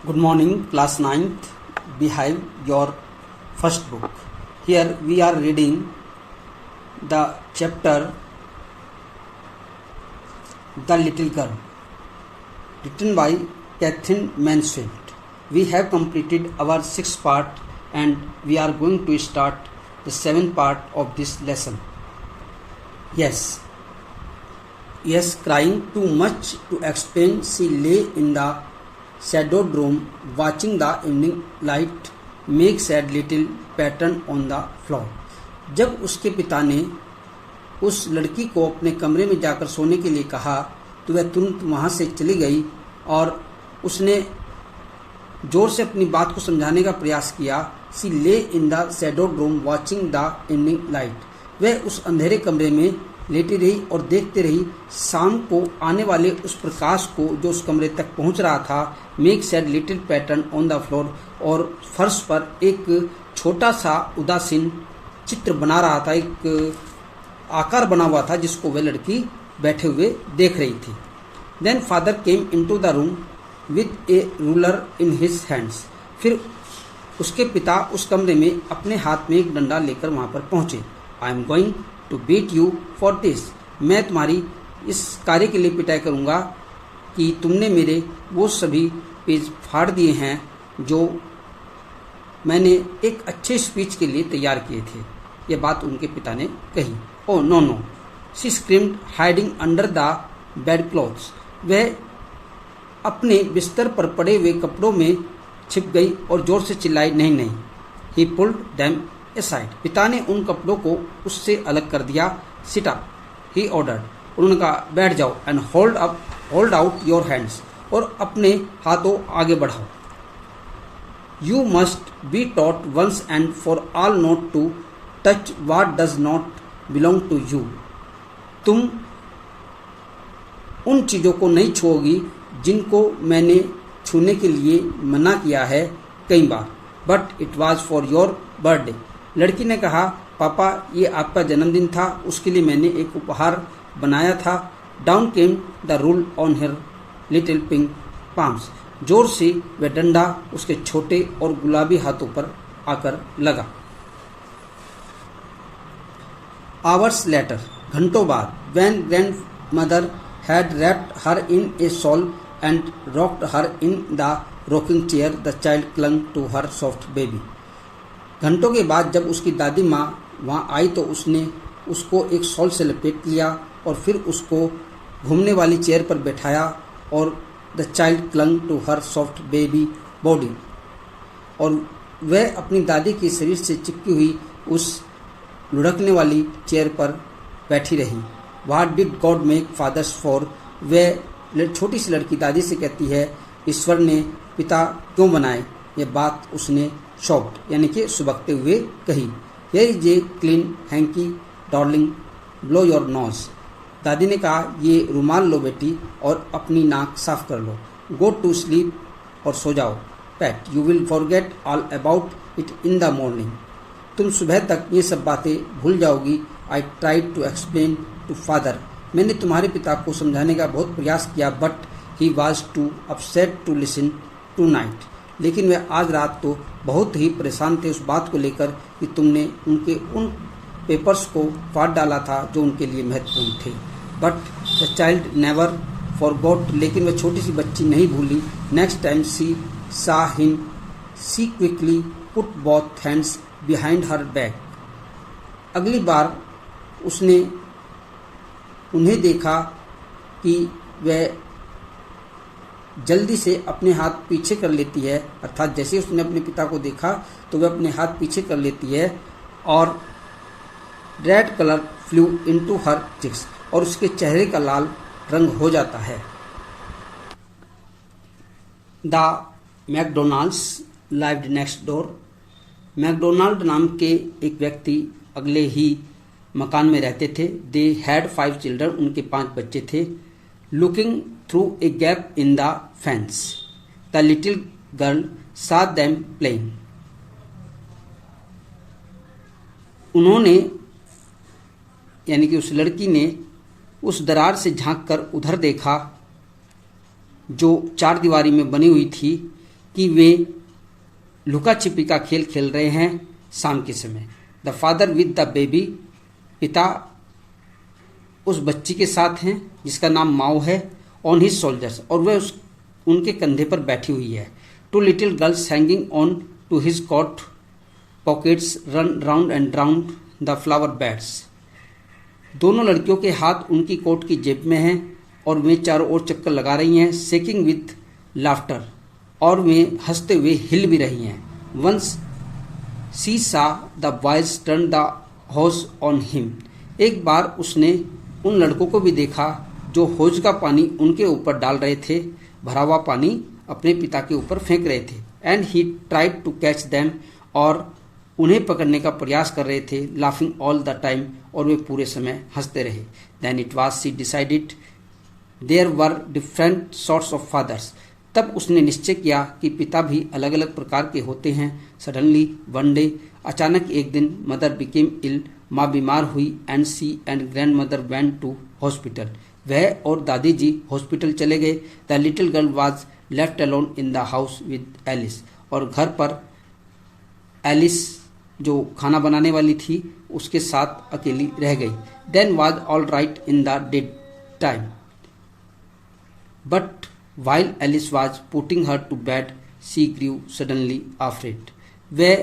Good morning, class 9th. Behave your first book. Here we are reading the chapter The Little Girl, written by Catherine Mansfield. We have completed our sixth part and we are going to start the seventh part of this lesson. Yes, crying too much to explain, she lay in the shadowed room watching the evening light make sad little pattern on the floor. जब उसके पिता ने उस लड़की को अपने कमरे में जाकर सोने के लिए कहा तो वह तुरंत वहां से चली गई और उसने जोर से अपनी बात को समझाने का प्रयास किया. सी ले in the shadowed room watching the evening light. वह उस अंधेरे कमरे में लेटी रही और देखते रही शाम को आने वाले उस प्रकाश को जो उस कमरे तक पहुंच रहा था. Make sad little pattern on the floor. और फर्श पर एक छोटा सा उदासीन चित्र बना रहा था, एक आकार बना हुआ था जिसको वह लड़की बैठे हुए देख रही थी. Then father came into the room with a ruler in his hands. फिर उसके पिता उस कमरे में अपने हाथ में एक डंडा लेकर वहां पर पहुंचे. I am going to beat you for this. मैं तुम्हारी इस कार्य के लिए पिटाई करूंगा कि तुमने मेरे वो सभी पेज फाड़ दिए हैं जो मैंने एक अच्छे स्पीच के लिए तैयार किए थे. यह बात उनके पिता ने कही. Oh no no, she screamed hiding under the bed clothes. वह अपने बिस्तर पर पड़े हुए कपड़ों में छिप गई और जोर से चिल्लाई, नहीं नहीं. He pulled them aside. पिता ने उन कपड़ों को उससे अलग कर दिया. Sit up, he ordered. उन्होंने कहा बैठ जाओ. And hold out your hands. और अपने हाथों आगे बढ़ाओ. You must be taught once and for all not to touch what does not belong to you. तुम उन चीज़ों को नहीं छुओगी जिनको मैंने छूने के लिए मना किया है कई बार. But it was for your birthday. लड़की ने कहा पापा ये आपका जन्मदिन था, उसके लिए मैंने एक उपहार बनाया था. Down came the rule on her little pink palms. जोर से वह डंडा उसके छोटे और गुलाबी हाथों पर आकर लगा. आवर्स लेटर, घंटों बाद, when grandmother had wrapped her in a shawl and rocked her in the rocking chair, the child clung to her soft baby. घंटों के बाद जब उसकी दादी माँ वहाँ आई तो उसने उसको एक शॉल से लपेट लिया और फिर उसको घूमने वाली चेयर पर बैठाया और the child clung to her soft baby body. और वह अपनी दादी के शरीर से चिपकी हुई उस लुढ़कने वाली चेयर पर बैठी रही. What did God make fathers for. वह छोटी सी लड़की दादी से कहती है ईश्वर ने पिता क्यों बनाए. यह बात उसने शॉक्ड यानी कि सुबकते हुए कही. Here is a clean hanky darling, blow your nose. दादी ने कहा ये रुमाल लो बेटी और अपनी नाक साफ कर लो. गो टू स्लीप और सो जाओ. Pat, you will forget all about it in the morning. तुम सुबह तक ये सब बातें भूल जाओगी. I tried to explain to father. मैंने तुम्हारे पिता को समझाने का बहुत प्रयास किया but he was too upset to listen tonight. लेकिन वे आज रात तो बहुत ही परेशान थे उस बात को लेकर कि तुमने उनके उन पेपर्स को फाड़ डाला था जो उनके लिए महत्वपूर्ण थे. But the child never forgot. लेकिन वह छोटी सी बच्ची नहीं भूली. Next time she saw him she quickly put both hands behind her back. अगली बार उसने उन्हें देखा कि वह जल्दी से अपने हाथ पीछे कर लेती है. अर्थात जैसे उसने अपने पिता को देखा तो वह अपने हाथ पीछे कर लेती है और red colour flew into her cheeks. और उसके चेहरे का लाल रंग हो जाता है. The McDonalds lived next door. McDonald नाम के एक व्यक्ति अगले ही मकान में रहते थे. They had 5 children. उनके 5 बच्चे थे. Looking through a gap in the fence the little girl saw them playing. उन्होंने यानी कि उस लड़की ने उस दरार से झांककर उधर देखा जो चार दीवारी में बनी हुई थी कि वे लुका छिपी का खेल खेल रहे हैं शाम के समय। The father with the baby, पिता उस बच्ची के साथ हैं जिसका नाम माओ है, ऑन हिज शोल्डर्स, और वह उनके कंधे पर बैठी हुई है। Two little girls hanging on to his coat pockets run round and round the flower beds. दोनों लड़कियों के हाथ उनकी कोट की जेब में हैं और वे चारों ओर चक्कर लगा रही हैं, शेकिंग विद लाफ्टर, और वे हंसते हुए हिल भी रही हैं। Once she saw the boys turn the hose on him. एक बार उसने उन लड़कों को भी देखा जो हौज का पानी उनके ऊपर डाल रहे थे, भरा हुआ पानी अपने पिता के ऊपर फेंक रहे थे। And he tried to catch them, और उन्हें पकड़ने का प्रयास कर रहे थे, लाफिंग ऑल द टाइम, और वे पूरे समय हंसते रहे। Then it was she decided there were different sorts of fathers. तब उसने निश्चय किया कि पिता भी अलग अलग प्रकार के होते हैं। सडनली वन डे, अचानक एक दिन, मदर बिकेम इल, माँ बीमार हुई, and she and grandmother went to hospital. वह और दादी जी हॉस्पिटल चले गए। The little girl was left alone in the house with Alice, और घर पर एलिस जो खाना बनाने वाली थी उसके साथ अकेली रह गई। Then was all right in the daytime, but while Alice was putting her to bed, she grew suddenly afraid. वह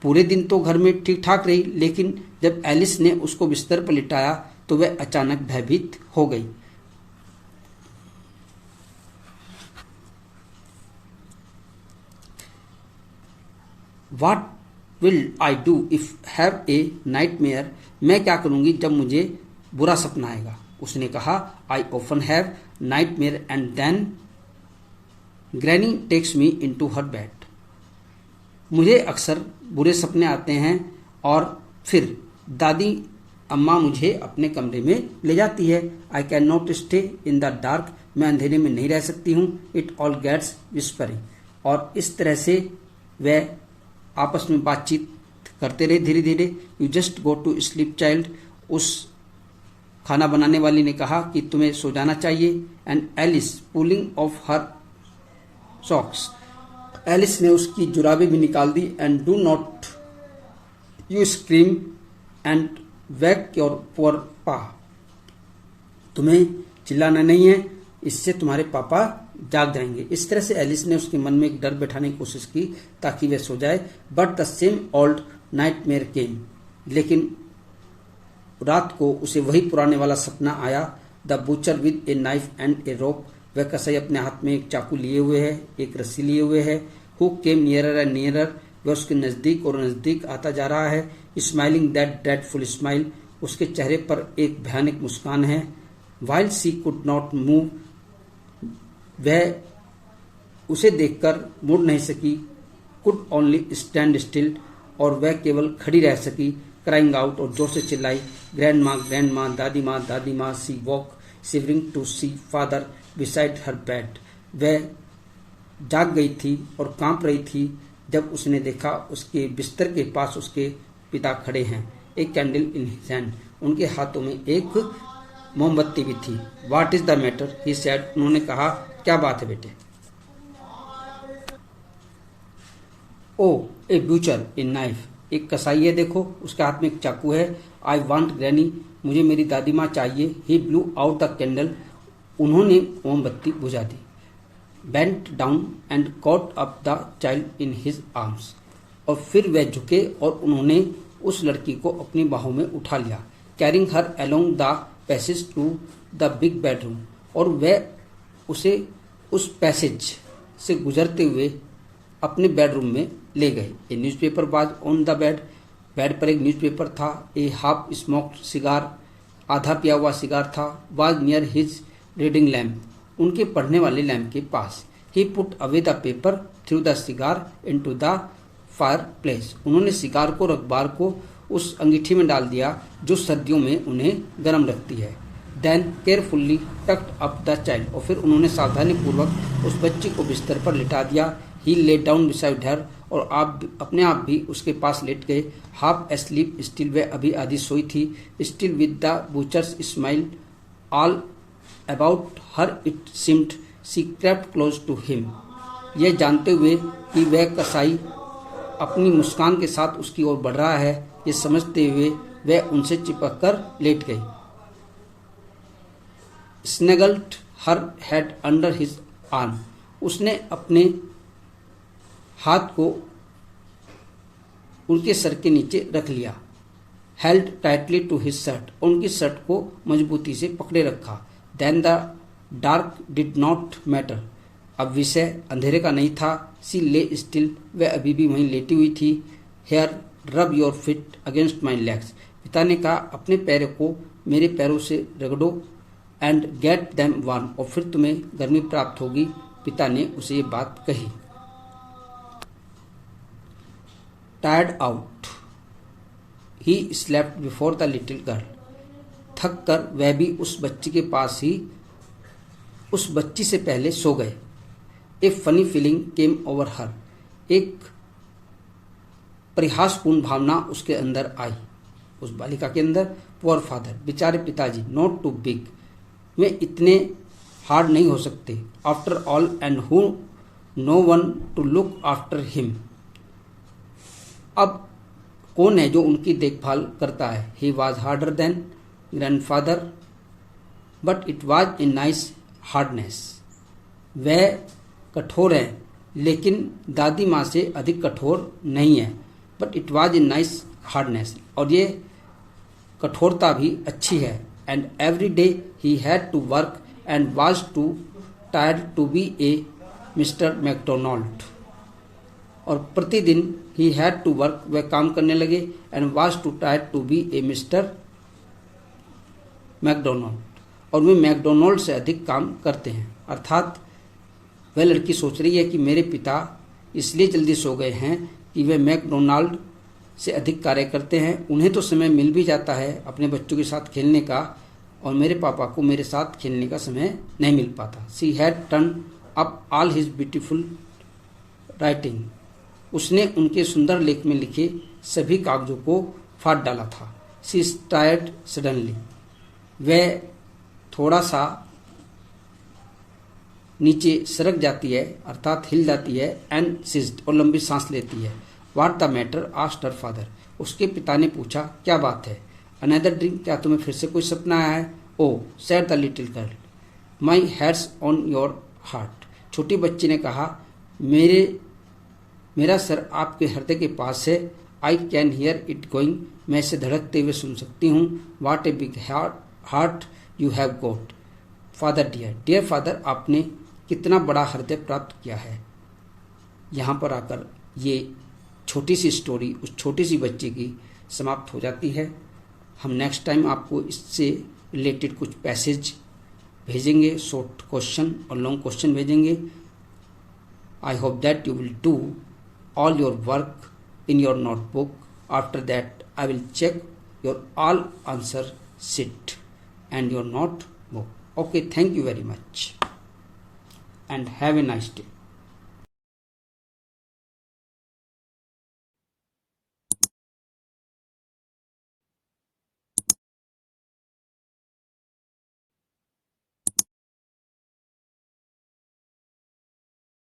पूरे दिन तो घर में ठीक ठाक रही, लेकिन जब एलिस ने उसको बिस्तर पर लिटाया तो वह अचानक भयभीत हो गई। What will I do if have a nightmare? मैं क्या करूंगी जब मुझे बुरा सपना आएगा? उसने कहा, I often have nightmare and then Granny takes me into her bed. मुझे अक्सर बुरे सपने आते हैं और फिर दादी अम्मा मुझे अपने कमरे में ले जाती है। I cannot stay in the dark. मैं अंधेरे में नहीं रह सकती हूँ। It all gets whispering. और इस तरह से वह आपस में बातचीत करते रहे धीरे धीरे। You just go to sleep child. उस खाना बनाने वाली ने कहा कि तुम्हें सो जाना चाहिए। And Alice pulling off her socks, Alice ने उसकी जुराबें भी निकाल दी। And do not you scream and wake your poor pa, तुम्हें चिल्लाना नहीं है, इससे तुम्हारे पापा जाग जाएंगे। इस तरह से एलिस ने उसके मन में एक डर बैठाने की कोशिश की ताकि वह सो जाए। But the same old nightmare came, लेकिन रात को उसे वही पुराने वाला सपना आया। The butcher with a knife and a rope, वह कसाई अपने हाथ में एक चाकू लिए हुए है, एक रस्सी लिए हुए है। Who came nearer and nearer, वह उसके नजदीक और नजदीक आता जा रहा है। स्माइलिंग दैट ड्रेडफुल स्माइल, उसके चेहरे पर एक भयानक मुस्कान है। While she could not move, वह उसे देखकर मुड़ नहीं सकी। कुड ओनली स्टैंड स्टिल, और वह केवल खड़ी रह सकी। क्राइंग आउट, और जोर से चिल्लाई, ग्रैंड माँ, दादी माँ। She walk shivering to see father beside her bed, वह जाग गई थी और कांप रही थी जब उसने देखा उसके बिस्तर के पास उसके पिता खड़े हैं। एक कैंडल इन हिज हैंड, उनके हाथों में एक मोमबत्ती भी थी। What is the matter, he said, उन्होंने कहा, क्या बात है बेटे? ओ ए ब्यूचर इन नाइफ, एक कसाई है, देखो उसके हाथ में एक चाकू है। आई वांट ग्रैनी, मुझे मेरी दादी माँ चाहिए। He blew out the candle, उन्होंने मोमबत्ती बुझा दी। Bent down and caught up the child in his arms, और फिर वह झुके और उन्होंने उस लड़की को अपनी बाहों में उठा लिया। Carrying her along the passage to the big bedroom, और वह उसे उस पैसेज से गुजरते हुए अपने बेडरूम में ले गए। ए newspaper was on the bed, bed पर एक न्यूज़पेपर था। ए हाफ स्मोक्ड सिगार, आधा पिया हुआ सिगार था। Was near his reading lamp, उनके पढ़ने वाले लैम्प के पास। He put away the paper, threw the cigar into the fireplace, उन्होंने सिगार को और अखबार को उस अंगीठी में डाल दिया जो सर्दियों में उन्हें गर्म रखती है। Then carefully tucked up the child, और फिर उन्होंने सावधानी पूर्वक उस बच्ची को बिस्तर पर लिटा दिया। He lay down beside her, और आप अपने आप भी उसके पास लेट गए। हाफ एस्लीप स्टिल, वह अभी आधी सोई थी। Still with the butcher's smile all about her it seemed, she crept close to him, यह जानते हुए कि वह कसाई अपनी मुस्कान के साथ उसकी ओर बढ़ रहा है, ये समझते हुए वह उनसे चिपक कर लेट गई। Snuggled her head under his arm, उसने अपने हाथ को उनके सर के नीचे रख लिया। Held tightly to his shirt, उनकी शर्ट को मजबूती से पकड़े रखा। Then the dark did not matter, अब विषय अंधेरे का नहीं था। सी ले स्टिल, वह अभी भी वहीं लेटी हुई थी। Here rub your feet against my legs, पिता ने कहा अपने पैरों को मेरे पैरों से रगड़ो। एंड गेट देम वार्म, और फिर तुम्हें गर्मी प्राप्त होगी। पिता ने उसे ये बात कही। Tired out he slept before the little girl, थक कर वह भी उस बच्ची के पास ही उस बच्ची से पहले सो गए। ए फनी फीलिंग केम ओवर हर, एक परिहासपूर्ण भावना उसके अंदर आई, उस बालिका के अंदर। पुअर फादर, बेचारे पिताजी। नॉट टू बिग, वे इतने हार्ड नहीं हो सकते। After all and who know one two look after him, अब कौन है जो उनकी देखभाल करता है। He was harder than grandfather but it was a nice hardness, वह कठोर है लेकिन दादी माँ से अधिक कठोर नहीं है। But it was a nice hardness, और ये कठोरता भी अच्छी है। And every day he had to work and was too tired to be a Mister McDonald, और प्रतिदिन ही हैड टू वर्क, वह काम करने लगे। And was too tired to be a Mister McDonald, और वे मैकडोनाल्ड से अधिक काम करते हैं। अर्थात वह लड़की सोच रही है कि मेरे पिता इसलिए जल्दी सो गए हैं कि वे मैकडोनाल्ड से अधिक कार्य करते हैं। उन्हें तो समय मिल भी जाता है अपने बच्चों के साथ खेलने का, और मेरे पापा को मेरे साथ खेलने का समय नहीं मिल पाता। She had turn up all his beautiful writing, उसने उनके सुंदर लेख में लिखे सभी कागजों को फाड़ डाला था। सी टायर्ड सडनली, वह थोड़ा सा नीचे सरक जाती है, अर्थात हिल जाती है। एंड सिज्ड, और लंबी सांस लेती है। What the matter asked her father, उसके पिता ने पूछा क्या बात है। अनदर ड्रीम, क्या तुम्हें फिर से कोई सपना आया है। Oh said the little girl, my head's on your heart, छोटी बच्ची ने कहा मेरा सर आपके हृदय के पास है। I can hear it going, मैं इसे धड़कते हुए सुन सकती हूँ। What a big heart you have got father dear, dear father, आपने कितना बड़ा हृदय प्राप्त किया है। यहाँ पर आकर ये छोटी सी स्टोरी उस छोटी सी बच्ची की समाप्त हो जाती है। हम नेक्स्ट टाइम आपको इससे रिलेटेड कुछ पैसेज भेजेंगे, शॉर्ट क्वेश्चन और लॉन्ग क्वेश्चन भेजेंगे। I hope that you will do all your work in your notebook. After that, I will check your all answer sheet and your notebook. Okay, thank you very much and have a nice day.